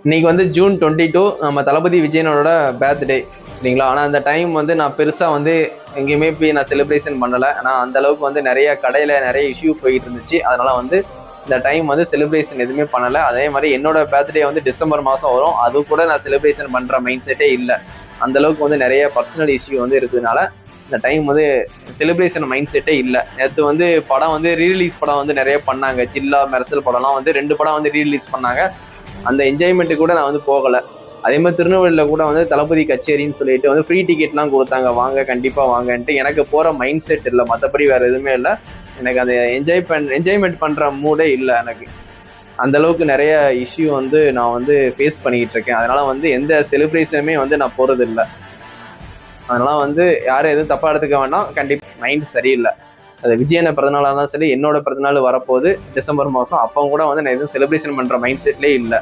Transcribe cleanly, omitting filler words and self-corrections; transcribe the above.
இன்னைக்கு வந்து ஜூன் 22 நம்ம தளபதி விஜயனோட பர்த்டே சரிங்களா. ஆனால் அந்த டைம் வந்து நான் பெருசாக வந்து எங்கேயுமே போய் நான் செலிப்ரேஷன் பண்ணலை. ஆனால் அந்த அளவுக்கு வந்து நிறைய கடையில் நிறைய இஷ்யூ போயிட்டு இருந்துச்சு. அதனால வந்து இந்த டைம் வந்து செலிப்ரேஷன் எதுவுமே பண்ணலை. அதே மாதிரி என்னோட பர்த்டே வந்து டிசம்பர் மாதம் வரும். அது கூட நான் செலிப்ரேஷன் பண்ணுற மைண்ட் செட்டே இல்லை. அந்த அளவுக்கு வந்து நிறைய பர்சனல் இஷ்யூ வந்து இருக்கிறதுனால இந்த டைம் வந்து செலிப்ரேஷன் மைண்ட் செட்டே இல்லை. நேற்று வந்து படம் வந்து ரீரிலீஸ் படம் வந்து நிறைய பண்ணாங்க. ஜில்லா மெர்சல் படம்லாம் வந்து 2 படம் வந்து ரீரிலீஸ் பண்ணாங்க. அந்த என்ஜாய்மெண்ட்டு கூட நான் வந்து போகலை. அதே மாதிரி திருநெல்வேலியில் கூட வந்து தளபதி கச்சேரின்னு சொல்லிட்டு வந்து ஃப்ரீ டிக்கெட்லாம் கொடுத்தாங்க, வாங்க கண்டிப்பாக வாங்கன்ட்டு. எனக்கு போகிற மைண்ட் செட் இல்லை, மற்றபடி வேறு எதுவுமே இல்லை. எனக்கு அந்த என்ஜாய்மெண்ட் பண்ணுற மூடே இல்லை எனக்கு. அந்த அளவுக்கு நிறைய இஷ்யூ வந்து நான் வந்து ஃபேஸ் பண்ணிக்கிட்டு இருக்கேன். அதனால வந்து எந்த செலிப்ரேஷனுமே வந்து நான் போகிறது இல்லை. அதனால வந்து யாரும் எதுவும் தப்பாக எடுத்துக்க வேண்டாம். கண்டிப்பாக மைண்ட் சரியில்லை. அது விஜயனை பிறந்தநாளாக இருந்தாலும் சரி, என்னோட பிறந்தநாள் வரப்போகுது டிசம்பர் மாதம். அப்போ கூட வந்து நான் எதுவும் செலிப்ரேஷன் பண்ணுற மைண்ட் செட்லேயே இல்லை.